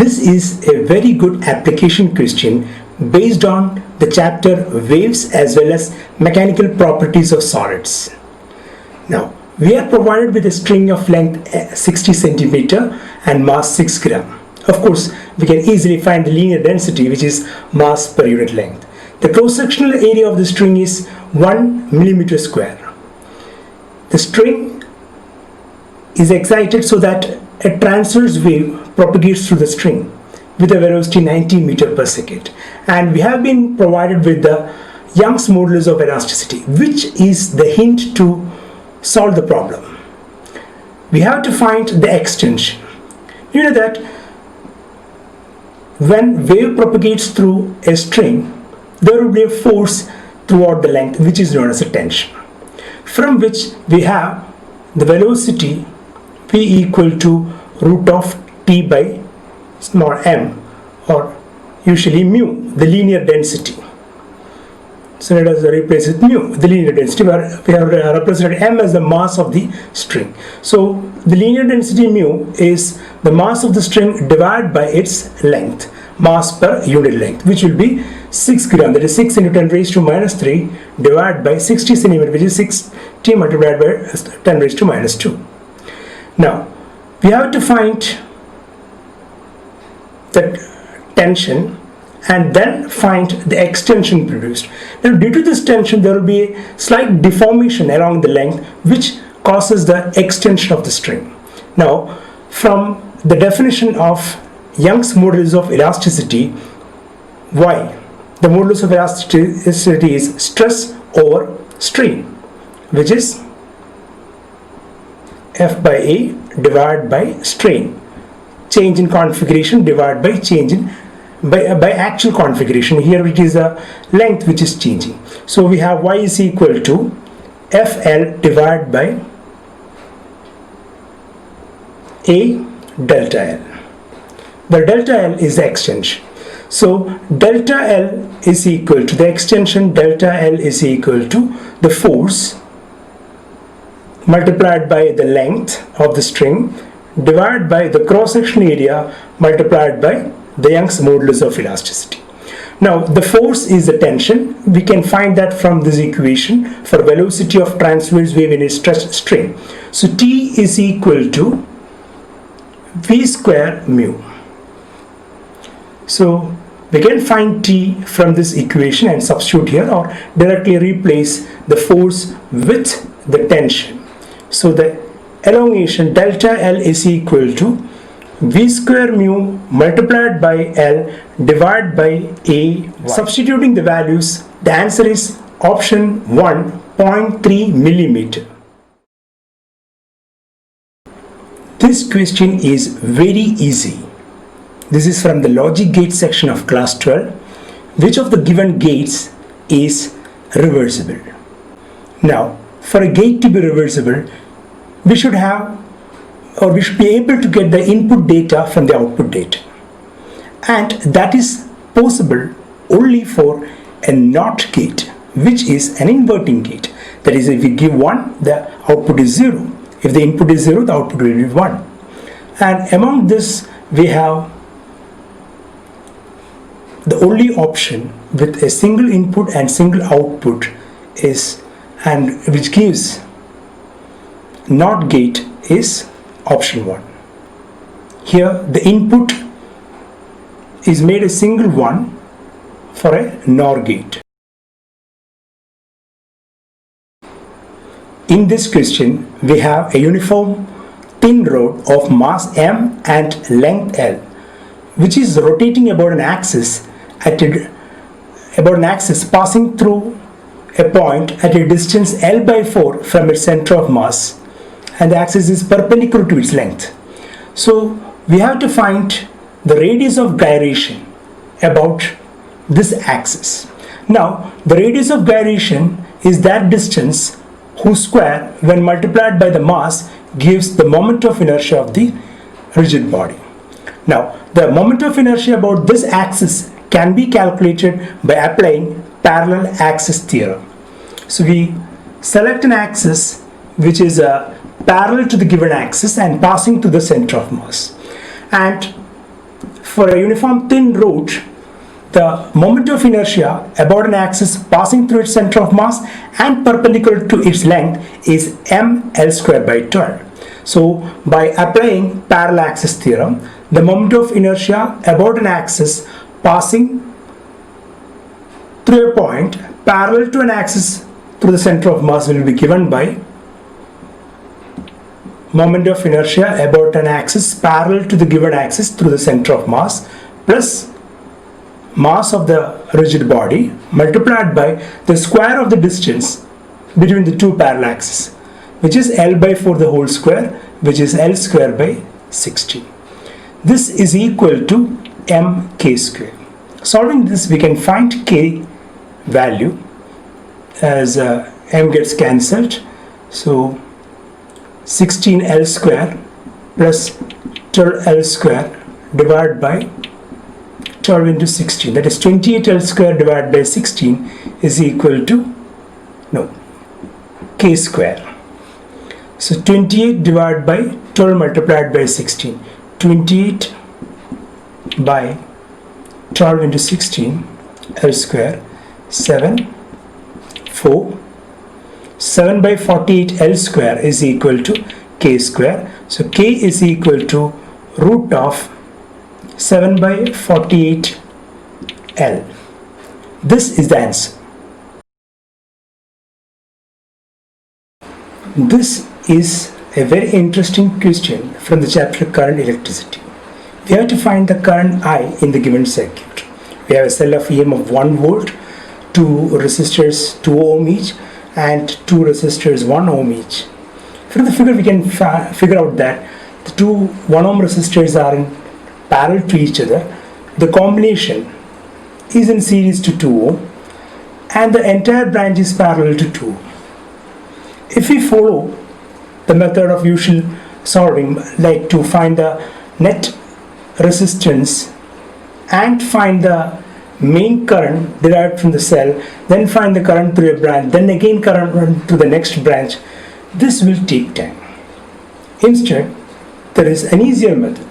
This is a very good application question based on the chapter waves as well as mechanical properties of solids. Now, we are provided with a string of length 60 centimeter and mass 6 gram. Of course, we can easily find the linear density, which is mass per unit length. The cross-sectional area of the string is 1 millimeter square. The string is excited so that a transverse wave propagates through the string with a velocity 90 meter per second. And we have been provided with the Young's modulus of elasticity, which is the hint to solve the problem. We have to find the extension. You know that when wave propagates through a string, there will be a force throughout the length, which is known as a tension, from which we have the velocity v equal to root of t by small m, or usually mu, the linear density. So let us replace with mu, the linear density, where we have represented m as the mass of the string. So the linear density mu is the mass of the string divided by its length, mass per unit length, which will be 6 gram, that is 6 into 10 raised to minus 3 divided by 60 centimeter, which is 60 multiplied by 10 raised to minus 2. Now, we have to find the tension and then find the extension produced. Now, due to this tension, there will be a slight deformation along the length, which causes the extension of the string. Now, from the definition of Young's modulus of elasticity, Y, the modulus of elasticity is stress over strain, which is F by A divided by strain, change in configuration divided by change in by actual configuration. Here it is a length which is changing. So we have Y is equal to FL divided by A delta L. The delta L is the extension. So delta L is equal to the extension, delta L is equal to the force multiplied by the length of the string divided by the cross-sectional area multiplied by the Young's modulus of elasticity. Now, the force is the tension. We can find that from this equation for velocity of transverse wave in a stretched string. So T is equal to V square mu. So we can find T from this equation and substitute here, or directly replace the force with the tension. So the elongation delta L is equal to V square mu multiplied by L divided by A. Substituting the values, the answer is option 1, 0.3 millimeter. This question is very easy. This is from the logic gate section of class 12. Which of the given gates is reversible? Now, for a gate to be reversible, we should have, or we should be able to get the input data from the output data. And that is possible only for a NOT gate, which is an inverting gate. That is, if we give 1, the output is 0. If the input is 0, the output will be 1. And among this, we have the only option with a single input and single output is, and which gives NOT gate, is option 1. Here the input is made a single one for a NOR gate. In this question, we have a uniform thin rod of mass m and length L, which is rotating about an axis passing through a point at a distance L by 4 from its center of mass, and the axis is perpendicular to its length. So we have to find the radius of gyration about this axis. Now, the radius of gyration is that distance whose square, when multiplied by the mass, gives the moment of inertia of the rigid body. Now, the moment of inertia about this axis can be calculated by applying parallel axis theorem. So we select an axis which is parallel to the given axis and passing to the center of mass. And for a uniform thin route, the moment of inertia about an axis passing through its center of mass and perpendicular to its length is ml square by 12. So by applying parallel axis theorem, the moment of inertia about an axis passing through a point parallel to an axis through the center of mass will be given by moment of inertia about an axis parallel to the given axis through the center of mass plus mass of the rigid body multiplied by the square of the distance between the two parallel axes, which is L by 4 the whole square, which is L square by 16. This is equal to mk square. Solving this, we can find k value as m gets cancelled. So 16L square plus 12L square divided by 12 into 16, that is 28L square divided by 16 is equal to k square. So 28 divided by 12 multiplied by 16, 28 by 12 into 16 L square 7 4 7 by 48 L square is equal to k square. So k is equal to root of 7 by 48 L. This is the answer. This is a very interesting question from the chapter current electricity. We have to find the current I in the given circuit. We have a cell of EM of 1 volt, 2 resistors 2 ohm each and 2 resistors 1 ohm each. From the figure we can figure out that the two 1 ohm resistors are in parallel to each other. The combination is in series to 2 ohm and the entire branch is parallel to 2 ohm. If we follow the method of usual solving, like to find the net resistance and find the main current derived from the cell, then find the current through a branch, then again current run to the next branch, this will take time. Instead, there is an easier method.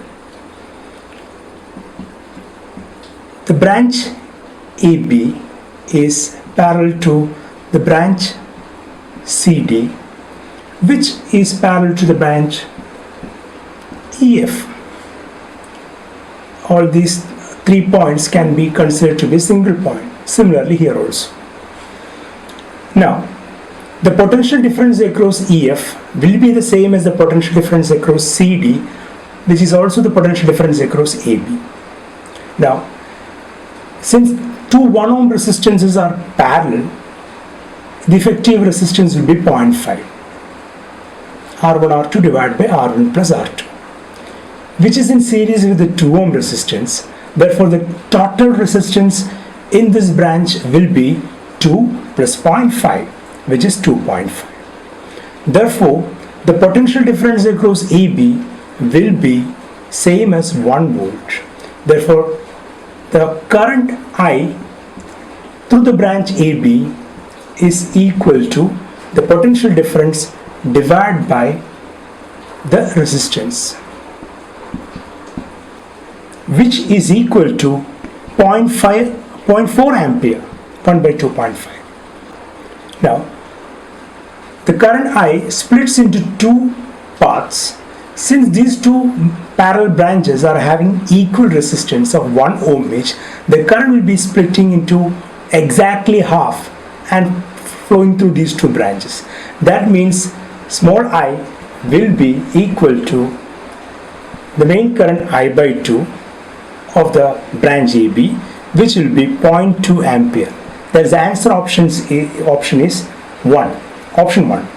The branch AB is parallel to the branch CD, which is parallel to the branch EF. All these 3 points can be considered to be a single point. Similarly here also. Now, the potential difference across EF will be the same as the potential difference across CD, which is also the potential difference across AB. Now, since two 1 ohm resistances are parallel, the effective resistance will be 0.5 R1 R2 divided by R1 plus R2, which is in series with the 2 ohm resistance. Therefore, the total resistance in this branch will be 2 plus 0.5, which is 2.5. Therefore, the potential difference across AB will be same as 1 volt. Therefore, the current I through the branch AB is equal to the potential difference divided by the resistance, which is equal to 0.4 ampere, 1 by 2.5. Now, the current I splits into two parts. Since these two parallel branches are having equal resistance of 1 ohm each, the current will be splitting into exactly half and flowing through these two branches. That means small I will be equal to the main current I by 2 of the branch AB, which will be 0.2 ampere. The answer option is 1. Option 1.